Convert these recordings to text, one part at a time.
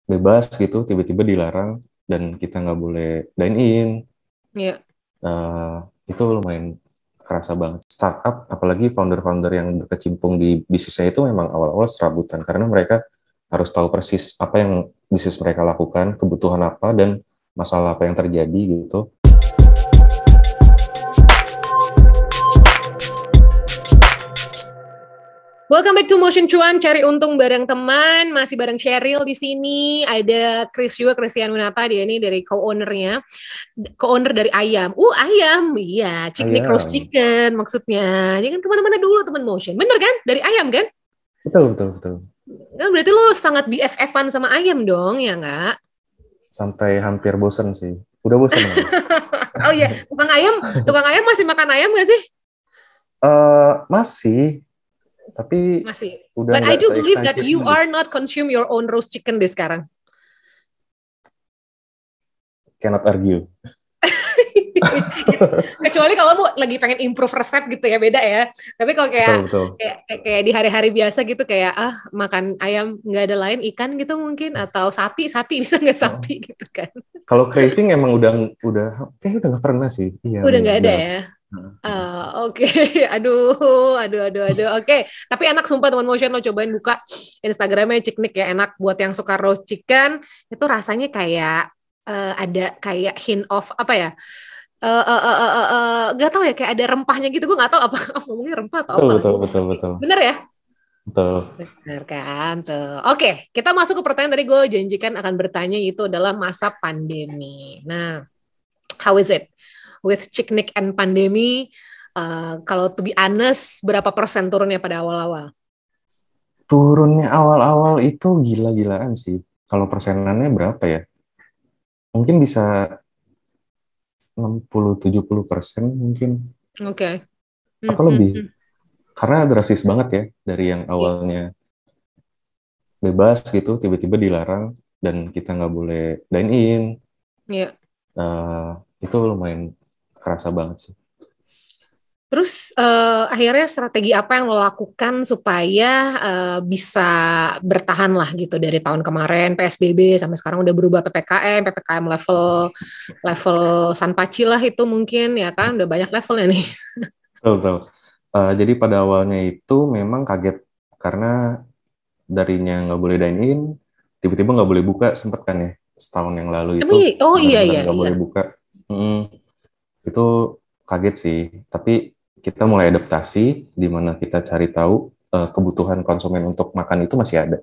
bebas gitu, tiba-tiba dilarang dan kita nggak boleh dine in. Iya. Eh, itu lumayan kerasa banget. Startup, apalagi founder-founder yang berkecimpung di bisnisnya itu memang awal-awal serabutan karena mereka harus tahu persis apa yang bisnis mereka lakukan, kebutuhan apa, dan masalah apa yang terjadi gitu. Welcome back to Motion Cuan, cari untung bareng teman. Masih bareng Cheryl di sini. Ada Chris juga, Christian Winata, dia ini dari co-ownernya. Co-owner dari Ayam. Ayam. Iya, Ciknik Roast Ayam. Chicken maksudnya. Dia kan kemana-mana dulu teman Motion. Bener kan? Dari Ayam kan? Betul, betul, betul. Kan berarti lo sangat BFF-an sama Ayam dong, ya nggak? Sampai hampir bosen sih. Udah bosen malah. Oh iya, tukang ayam masih makan ayam nggak sih? Masih, tapi Masih. udah But I nggak do believe that se-excited you dulu. are not consume your own roast chicken deh sekarang. Cannot argue. Kecuali kalau mau lagi pengen improve resep gitu ya, beda ya. Tapi kalau Betul, kayak betul. kayak, kayak di hari-hari biasa gitu, kayak makan ayam nggak ada lain, ikan gitu mungkin, atau sapi bisa nggak Oh. sapi gitu kan. Kalau craving emang udah kayak udah nggak pernah sih. Iya, Udah benar, nggak ada benar. ya. Heeh. Oke. Aduh. Oke. Tapi enak sumpah teman Motion, lo cobain buka Instagramnya Ciknik ya, enak buat yang suka roast chicken. Itu rasanya kayak ada kayak hint of apa ya? Gak tau ya, kayak ada rempahnya gitu. Gue gak tau apa ngomongnya rempah atau Betul, apa. betul, Gue gak betul, ngerti. betul. Bener ya? Betul. Bener kan tuh. Oke, kita masuk ke pertanyaan tadi gue janjikan akan bertanya, itu adalah masa pandemi. Nah, how is it with Ciknik and pandemi? Kalau to be honest, berapa persen turunnya pada awal-awal? Turunnya awal-awal itu gila-gilaan sih. Kalau persenannya berapa ya? Mungkin bisa 60-70% mungkin. Oke. Atau lebih. Karena drastis banget ya. Dari yang Iya. awalnya bebas gitu, tiba-tiba dilarang dan kita nggak boleh dine in. Iya. Eh, itu lumayan kerasa banget sih. Terus akhirnya strategi apa yang lo lakukan supaya bisa bertahan lah gitu dari tahun kemarin PSBB sampai sekarang udah berubah PPKM level level Sanpaci lah itu mungkin ya kan, udah banyak levelnya nih. Betul, betul. Jadi pada awalnya itu memang kaget karena darinya nggak boleh dine in, tiba-tiba nggak boleh buka, sempet kan ya setahun yang lalu itu Oh iya benar-benar iya nggak iya. boleh buka. Mm, itu kaget sih, tapi kita mulai adaptasi di mana kita cari tahu kebutuhan konsumen untuk makan itu masih ada.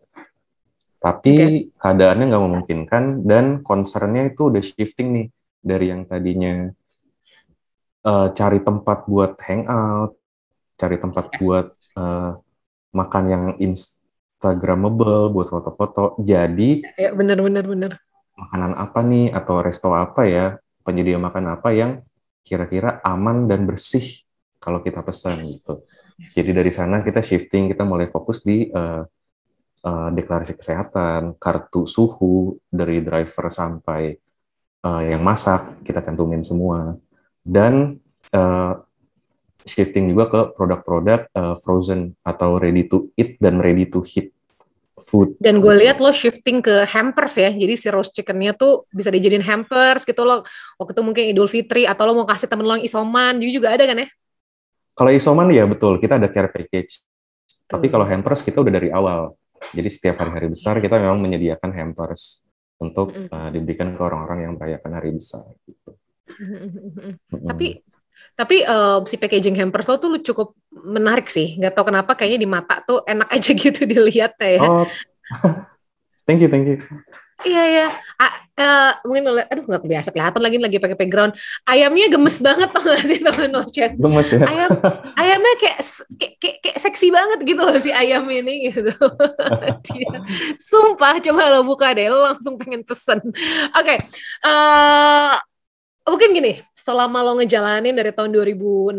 Tapi Oke. keadaannya nggak memungkinkan dan concernnya itu udah shifting nih dari yang tadinya cari tempat buat hangout, cari tempat buat Yes. eh, makan yang Instagramable buat foto-foto. Jadi Ya, bener. makanan apa nih atau resto apa ya, penyedia makan apa yang kira-kira aman dan bersih kalau kita pesan gitu. Jadi dari sana kita shifting, kita mulai fokus di deklarasi kesehatan, kartu suhu dari driver sampai yang masak kita cantumin semua, dan uh, shifting juga ke produk-produk frozen atau ready to eat dan ready to heat food Dan gue gitu. lihat lo shifting ke hampers ya, jadi si roast chickennya tuh bisa dijadiin hampers gitu lo. Waktu itu mungkin Idul Fitri atau lo mau kasih temen lo yang isoman, jadi juga ada kan ya? Kalau isoman ya betul, kita ada care package. Tapi kalau Tuh. hampers kita udah dari awal. Jadi setiap hari-hari besar kita memang menyediakan hampers untuk diberikan ke orang-orang yang merayakan hari besar gitu. Mm-mm. Tapi si packaging hampers lo tuh lu cukup menarik sih. Gak tau kenapa kayaknya di mata tuh enak aja gitu dilihat ya. Oh, thank you, thank you. Iya ya. Mungkin lo liat, aduh nggak biasa kelihatan lagi pakai background. Ayamnya gemes banget tau gak sih teman Nochen? Gemes ya. Ayam ayamnya kayak seksi banget gitu loh si ayam ini gitu. Dia, sumpah coba lo buka deh, lo langsung pengen pesen. Oke. Mungkin gini, selama lo ngejalanin dari tahun 2016,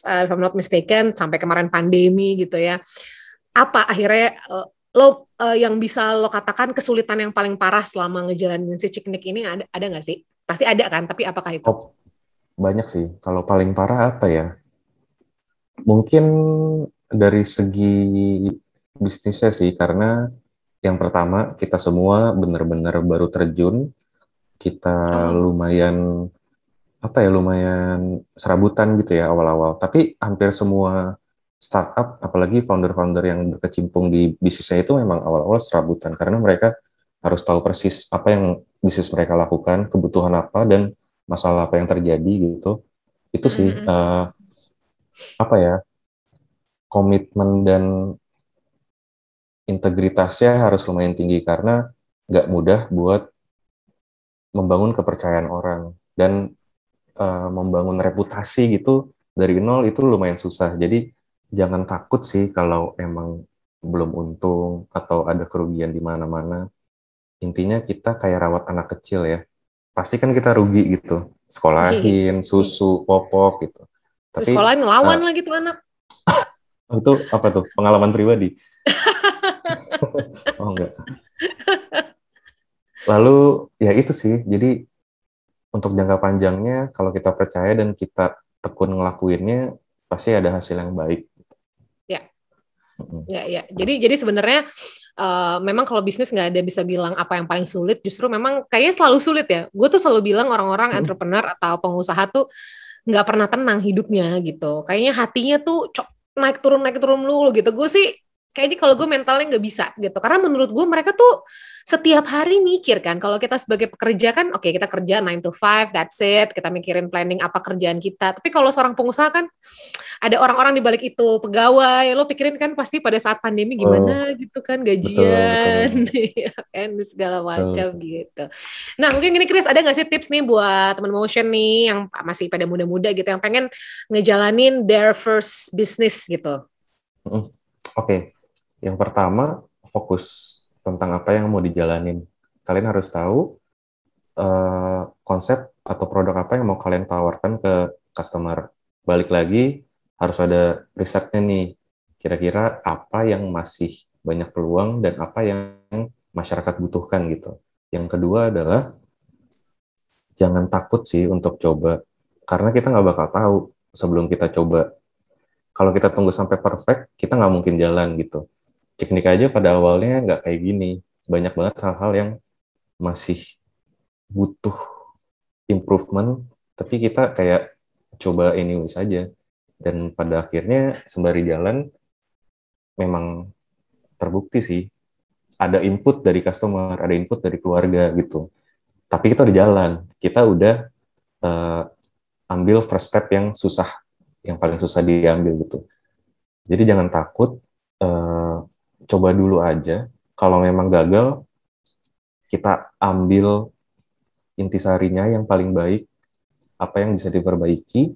if I'm not mistaken, sampai kemarin pandemi gitu ya, apa akhirnya lo yang bisa lo katakan kesulitan yang paling parah selama ngejalanin si Ciknik ini, ada nggak sih? Pasti ada kan, tapi apakah itu? Oh, banyak sih. Kalau paling parah apa ya? Mungkin dari segi bisnisnya sih, karena Yang pertama, kita semua benar-benar baru terjun, kita Oh. lumayan lumayan serabutan gitu ya awal-awal. Tapi hampir semua startup, apalagi founder-founder yang berkecimpung di bisnisnya itu memang awal-awal serabutan karena mereka harus tahu persis apa yang bisnis mereka lakukan, kebutuhan apa dan masalah apa yang terjadi gitu. Itu sih apa ya, komitmen dan integritasnya harus lumayan tinggi karena nggak mudah buat membangun kepercayaan orang dan membangun reputasi gitu dari nol itu lumayan susah. Jadi jangan takut sih kalau emang belum untung atau ada kerugian di mana-mana. Intinya kita kayak rawat anak kecil ya. Pasti kan kita rugi gitu. Sekolahin, susu, popok gitu. Di Tapi sekolah ngelawan lagi tuh anak. itu apa tuh? Pengalaman pribadi? Oh enggak. Lalu ya itu sih. Jadi untuk jangka panjangnya kalau kita percaya dan kita tekun ngelakuinnya pasti ada hasil yang baik. Ya, ya. Jadi sebenarnya memang kalau bisnis nggak ada bisa bilang apa yang paling sulit. Justru memang kayaknya selalu sulit ya. Gue tuh selalu bilang orang-orang entrepreneur atau pengusaha tuh nggak pernah tenang hidupnya gitu. Kayaknya hatinya tuh naik turun dulu gitu. Gue sih kayaknya kalau gue mentalnya nggak bisa gitu. Karena menurut gue mereka tuh setiap hari mikir kan. Kalau kita sebagai pekerja kan, oke, kita kerja 9 to 5, that's it. Kita mikirin planning apa kerjaan kita. Tapi kalau seorang pengusaha kan ada orang-orang di balik itu, pegawai. Lo pikirin kan pasti pada saat pandemi Oh, gimana gitu kan, betul, gajian, betul, ya kan, segala macam betul. gitu. Nah, mungkin gini Chris, ada nggak sih tips nih buat teman motion nih yang masih pada muda-muda gitu, yang pengen ngejalanin their first business gitu? Oke, yang pertama fokus tentang apa yang mau dijalanin. Kalian harus tahu konsep atau produk apa yang mau kalian tawarkan ke customer. Balik lagi, harus ada risetnya nih. Kira-kira apa yang masih banyak peluang dan apa yang masyarakat butuhkan gitu. Yang kedua adalah jangan takut sih untuk coba. Karena kita nggak bakal tahu sebelum kita coba. Kalau kita tunggu sampai perfect, kita nggak mungkin jalan gitu. Teknik aja pada awalnya nggak kayak gini. Banyak banget hal-hal yang masih butuh improvement, tapi kita kayak coba anyway saja. Dan pada akhirnya sembari jalan memang terbukti sih ada input dari customer, ada input dari keluarga gitu. Tapi kita udah jalan, kita udah uh, ambil first step yang susah, yang paling susah diambil gitu. Jadi jangan takut, coba dulu aja. Kalau memang gagal, kita ambil intisarinya yang paling baik, apa yang bisa diperbaiki,